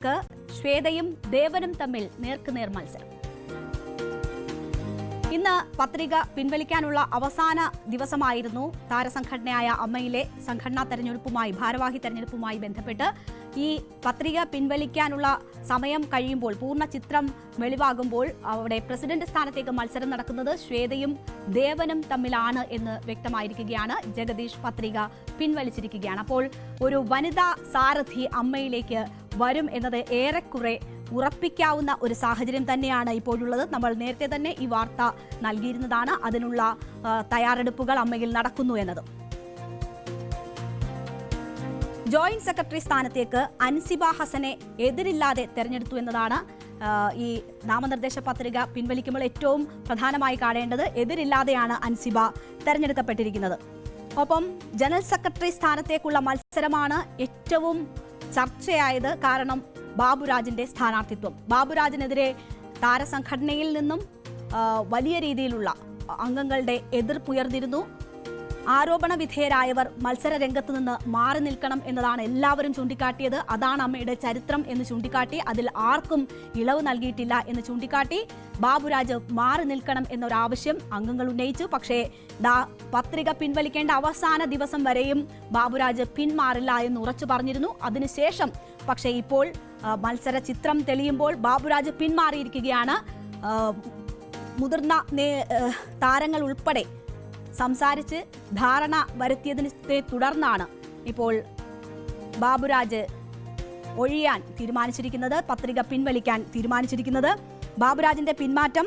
ശ്വേതയും ദേവനും തമ്മിൽ നേർക്കുനേർ മത്സരം. ഇന്ന് പത്രിക പിൻവലിക്കാനുള്ള അവസാന ദിവസമായിരുന്നു. താരസംഘടനയായ അമ്മയിലെ സംഘടനാ തെരഞ്ഞെടുപ്പുമായി ഭാരവാഹി തെരഞ്ഞെടുപ്പുമായി ബന്ധപ്പെട്ട് ഈ പത്രിക പിൻവലിക്കാനുള്ള സമയം കഴിയുമ്പോൾ, പൂർണ്ണ ചിത്രം വെളിവാകുമ്പോൾ അവിടെ പ്രസിഡന്റ് സ്ഥാനത്തേക്ക് മത്സരം നടക്കുന്നത് ശ്വേതയും ദേവനും തമ്മിലാണ് എന്ന് വ്യക്തമായിരിക്കുകയാണ്. ജഗദീഷ് പത്രിക പിൻവലിച്ചിരിക്കുകയാണ്. അപ്പോൾ ഒരു വനിതാ സാരഥി അമ്മയിലേക്ക് വരും എന്നത് ഏറെക്കുറെ ഉറപ്പിക്കാവുന്ന ഒരു സാഹചര്യം തന്നെയാണ് ഇപ്പോഴുള്ളത്. നമ്മൾ നേരത്തെ തന്നെ ഈ വാർത്ത നൽകിയിരുന്നതാണ്. അതിനുള്ള തയ്യാറെടുപ്പുകൾ അമ്മയിൽ നടക്കുന്നു എന്നത്. ജോയിന്റ് സെക്രട്ടറി സ്ഥാനത്തേക്ക് അൻസിബ ഹസനെ എതിരില്ലാതെ തെരഞ്ഞെടുത്തു എന്നതാണ് ഈ നാമനിർദ്ദേശ പത്രിക പിൻവലിക്കുമ്പോൾ ഏറ്റവും പ്രധാനമായി കാണേണ്ടത്. എതിരില്ലാതെയാണ് അൻസിബ തെരഞ്ഞെടുക്കപ്പെട്ടിരിക്കുന്നത്. ഒപ്പം ജനറൽ സെക്രട്ടറി സ്ഥാനത്തേക്കുള്ള മത്സരമാണ് ഏറ്റവും ചർച്ചയായത്. കാരണം ബാബുരാജിന്റെ സ്ഥാനാർത്ഥിത്വം, ബാബുരാജിനെതിരെ താരസംഘടനയിൽ നിന്നും വലിയ രീതിയിലുള്ള അംഗങ്ങളുടെ എതിർപ്പുയർന്നിരുന്നു. ആരോപണ വിധേയരായവർ മത്സര രംഗത്ത് നിന്ന് മാറി നിൽക്കണം എന്നതാണ് എല്ലാവരും ചൂണ്ടിക്കാട്ടിയത്. അതാണ് അമ്മയുടെ ചരിത്രം എന്ന് ചൂണ്ടിക്കാട്ടി, അതിൽ ആർക്കും ഇളവ് നൽകിയിട്ടില്ല എന്ന് ചൂണ്ടിക്കാട്ടി ബാബുരാജ് മാറി നിൽക്കണം എന്നൊരാവശ്യം അംഗങ്ങൾ ഉന്നയിച്ചു. പക്ഷേ പത്രിക പിൻവലിക്കേണ്ട അവസാന ദിവസം വരെയും ബാബുരാജ് പിന്മാറില്ല എന്ന് ഉറച്ചു പറഞ്ഞിരുന്നു. അതിനുശേഷം പക്ഷേ ഇപ്പോൾ മത്സര ചിത്രം തെളിയുമ്പോൾ ബാബുരാജ് പിന്മാറിയിരിക്കുകയാണ്. മുതിർന്ന താരങ്ങൾ ഉൾപ്പെടെ സംസാരിച്ച് ധാരണ വരുത്തിയതിനെ തുടർന്നാണ് ഇപ്പോൾ ബാബുരാജ് ഒഴിയാൻ തീരുമാനിച്ചിരിക്കുന്നത്, പത്രിക പിൻവലിക്കാൻ തീരുമാനിച്ചിരിക്കുന്നത്. ബാബുരാജിന്റെ പിന്മാറ്റം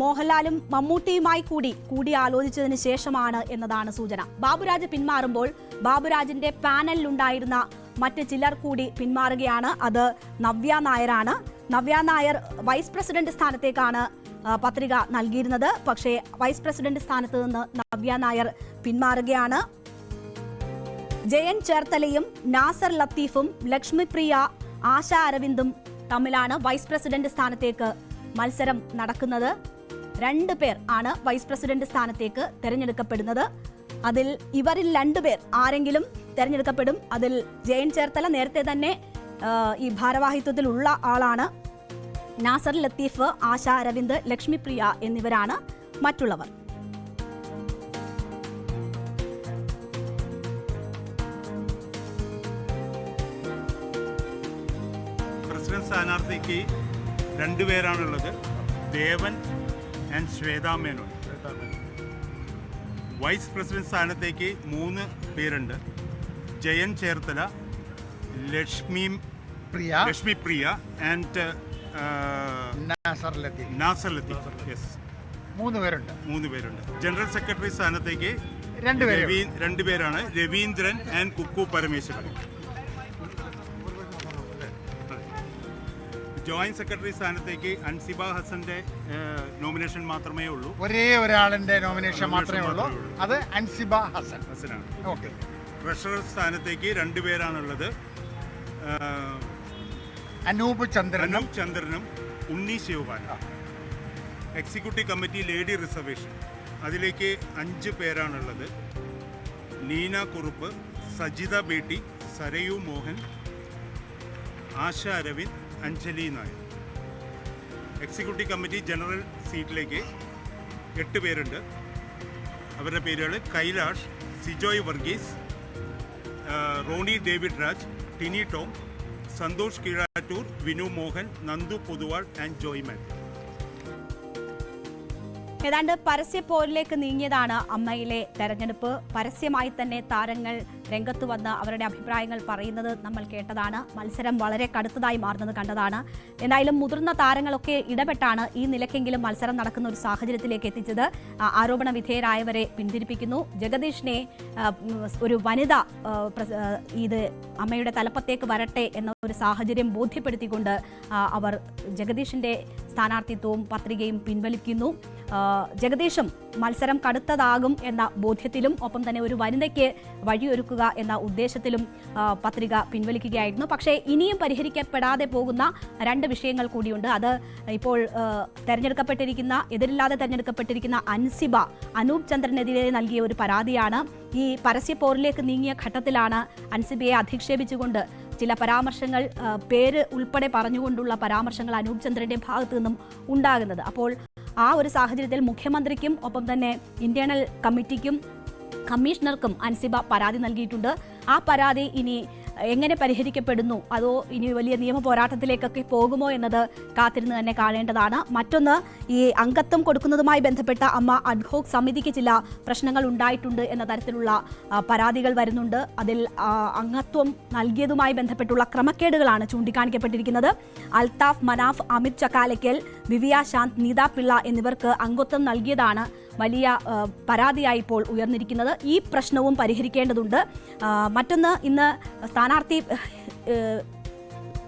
മോഹൻലാലും മമ്മൂട്ടിയുമായി കൂടി ആലോചിച്ചതിന് ശേഷമാണ് എന്നതാണ് സൂചന. ബാബുരാജ് പിന്മാറുമ്പോൾ ബാബുരാജിന്റെ പാനലിലുണ്ടായിരുന്ന മറ്റ് ചിലർ കൂടി പിന്മാറുകയാണ്. അത് നവ്യ നായരാണ്. നവ്യ നായർ വൈസ് പ്രസിഡന്റ് സ്ഥാനത്തേക്കാണ് പത്രിക നൽകിയിരുന്നത്. പക്ഷേ വൈസ് പ്രസിഡന്റ് സ്ഥാനത്ത് നിന്ന് നവ്യ നായർ പിന്മാറുകയാണ്. ജയൻ ചേർത്തലയും നാസർ ലത്തീഫും ലക്ഷ്മിപ്രിയ, ആശ അരവിന്ദും തമ്മിലാണ് വൈസ് പ്രസിഡന്റ് സ്ഥാനത്തേക്ക് മത്സരം നടക്കുന്നത്. 2 പേർ ആണ് വൈസ് പ്രസിഡന്റ് സ്ഥാനത്തേക്ക് തെരഞ്ഞെടുക്കപ്പെടുന്നത്. അതിൽ ഇവരിൽ 2 പേർ ആരെങ്കിലും തെരഞ്ഞെടുക്കപ്പെടും. അതിൽ ജയൻ ചേർത്തല നേരത്തെ തന്നെ ഈ ഭാരവാഹിത്വത്തിൽ ഉള്ള ആളാണ്. നാസർ ലത്തീഫ്, ആശ അരവിന്ദ്, ലക്ഷ്മിപ്രിയ എന്നിവരാണ് മറ്റുള്ളവർ. പ്രസിഡന്റ് സ്ഥാനാർത്ഥിക്ക് 2 പേരാണുള്ളത്, Devan and Shweta Menon. Vice president സ്ഥാനത്തേക്ക് 3 പേരുണ്ട്, ജയൻ ചേർത്തല, ലക്ഷ്മിപ്രിയ ആൻഡ് നാസർ ലത്തീഫ്. യെസ്, 3 പേരുണ്ട്. ജനറൽ സെക്രട്ടറി സ്ഥാനത്തേക്ക് 2 പേരാണ്, Raveendran and Kukku Parameswaran. Joint secretary സ്ഥാനത്തേക്ക് അൻസിബ ഹസന്റെ നോമിനേഷൻ മാത്രമേ ഉള്ളൂ. ഒരേ ഒരാളിന്റെ നോമിനേഷൻ മാത്രമേ ഉള്ളൂ, അത് അൻസിബ ഹസനാണ്. ഓക്കെ. ട്രഷറർ സ്ഥാനത്തേക്ക് 2 പേരാണുള്ളത്, അനൂപ് ചന്ദ്രനും ഉണ്ണി ശിവപാലും. എക്സിക്യൂട്ടീവ് കമ്മിറ്റി ലേഡി റിസർവേഷൻ, അതിലേക്ക് 5 പേരാണുള്ളത്, Neena Kurup, Sajitha Betty, Sarayu Mohan, Asha Aravind, Anjali Nair. Executive committee general സീറ്റിലേക്ക് 8 പേരുണ്ട്. അവരുടെ പേരുകൾ Kailash, Sijoy Varghese, Rony David Raj, Tini Tom, Santhosh Keezhattoor, Vinu Mohan, Nandhu Pothuval and Joy Mathew. ഏതാണ്ട് പരസ്യപ്പോരിലേക്ക് നീങ്ങിയതാണ് അമ്മയിലെ തെരഞ്ഞെടുപ്പ്. പരസ്യമായി തന്നെ താരങ്ങൾ രംഗത്ത് വന്ന് അവരുടെ അഭിപ്രായങ്ങൾ പറയുന്നത് നമ്മൾ കേട്ടതാണ്. മത്സരം വളരെ കടുത്തതായി മാറുന്നത് കണ്ടതാണ്. എന്തായാലും മുതിർന്ന താരങ്ങളൊക്കെ ഇടപെട്ടാണ് ഈ നിലയ്ക്കെങ്കിലും മത്സരം നടക്കുന്ന ഒരു സാഹചര്യത്തിലേക്ക് എത്തിച്ചത്. ആരോപണ വിധേയരായവരെ പിന്തിരിപ്പിക്കുന്നു. ജഗദീഷിനെ ഒരു വനിത ഇത് അമ്മയുടെ തലപ്പത്തേക്ക് വരട്ടെ എന്ന ഒരു സാഹചര്യം ബോധ്യപ്പെടുത്തിക്കൊണ്ട് അവർ ജഗദീഷിന്റെ സ്ഥാനാർത്ഥിത്വവും പത്രികയും പിൻവലിക്കുന്നു. ജഗദീഷും മത്സരം കടുത്തതാകും എന്ന ബോധ്യത്തിലും ഒപ്പം തന്നെ ഒരു വനിതയ്ക്ക് വഴിയൊരുക്കുക എന്ന ഉദ്ദേശത്തിലും പത്രിക പിൻവലിക്കുകയായിരുന്നു. പക്ഷേ ഇനിയും പരിഹരിക്കപ്പെടാതെ പോകുന്ന 2 വിഷയങ്ങൾ കൂടിയുണ്ട്. അത് ഇപ്പോൾ എതിരില്ലാതെ തെരഞ്ഞെടുക്കപ്പെട്ടിരിക്കുന്ന അൻസിബ അനൂപ് ചന്ദ്രനെതിരെ നൽകിയ ഒരു പരാതിയാണ്. ഈ പരസ്യപ്പോരിലേക്ക് നീങ്ങിയ ഘട്ടത്തിലാണ് അൻസിബയെ അധിക്ഷേപിച്ചുകൊണ്ട് ചില പരാമർശങ്ങൾ പേര് ഉൾപ്പെടെ പറഞ്ഞുകൊണ്ടുള്ള പരാമർശങ്ങൾ അനൂപ് ചന്ദ്രന്റെ ഭാഗത്തു നിന്നും ഉണ്ടാകുന്നത്. അപ്പോൾ ആ ഒരു സാഹചര്യത്തിൽ മുഖ്യമന്ത്രിക്കും ഒപ്പം തന്നെ ഇന്റേണൽ കമ്മിറ്റിക്കും കമ്മീഷണർക്കും അൻസിബ പരാതി നൽകിയിട്ടുണ്ട്. ആ പരാതി ഇനി എങ്ങനെ പരിഹരിക്കപ്പെടുന്നു, അതോ ഇനി വലിയ നിയമ പോരാട്ടത്തിലേക്കൊക്കെ പോകുമോ എന്നത് കാത്തിരുന്ന് തന്നെ കാണേണ്ടതാണ്. മറ്റൊന്ന്, ഈ അംഗത്വം കൊടുക്കുന്നതുമായി ബന്ധപ്പെട്ട അമ്മ അഡ്ഹോക് സമിതിക്ക് ചില പ്രശ്നങ്ങൾ ഉണ്ടായിട്ടുണ്ട് എന്ന തരത്തിലുള്ള പരാതികൾ വരുന്നുണ്ട്. അതിൽ അംഗത്വം നൽകിയതുമായി ബന്ധപ്പെട്ടുള്ള ക്രമക്കേടുകളാണ് ചൂണ്ടിക്കാണിക്കപ്പെട്ടിരിക്കുന്നത്. അൽത്താഫ് മനാഫ്, അമിത് ചക്കാലക്കൽ, വിവിയ ശാന്ത്, നീത പിള്ള എന്നിവർക്ക് അംഗത്വം നൽകിയതാണ് വലിയ പരാതിയായി ഇപ്പോൾ ഉയർന്നിരിക്കുന്നത്. ഈ പ്രശ്നവും പരിഹരിക്കേണ്ടതുണ്ട്. മറ്റൊന്ന്, ഇന്ന് സ്ഥാനാർത്ഥി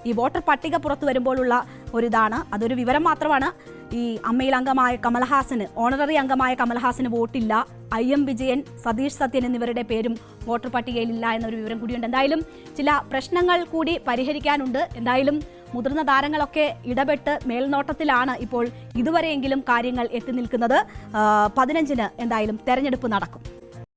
ഈ വോട്ടർ പട്ടിക പുറത്തു വരുമ്പോഴുള്ള ഒരിതാണ്, അതൊരു വിവരം മാത്രമാണ്. ഈ അമ്മയിൽ അംഗമായ കമൽഹാസന്, ഓണററി അംഗമായ കമൽഹാസന് വോട്ടില്ല. IM വിജയൻ, സതീഷ് സത്യൻ എന്നിവരുടെ പേരും വോട്ടർ പട്ടികയിലില്ല എന്നൊരു വിവരം കൂടിയുണ്ട്. എന്തായാലും ചില പ്രശ്നങ്ങൾ കൂടി പരിഹരിക്കാനുണ്ട്. എന്തായാലും മുതിർന്ന താരങ്ങളൊക്കെ ഇടപെട്ട് മേൽനോട്ടത്തിലാണ് ഇപ്പോൾ ഇതുവരെയെങ്കിലും കാര്യങ്ങൾ എത്തി നിൽക്കുന്നത്. 15-ന് എന്തായാലും തെരഞ്ഞെടുപ്പ് നടക്കും.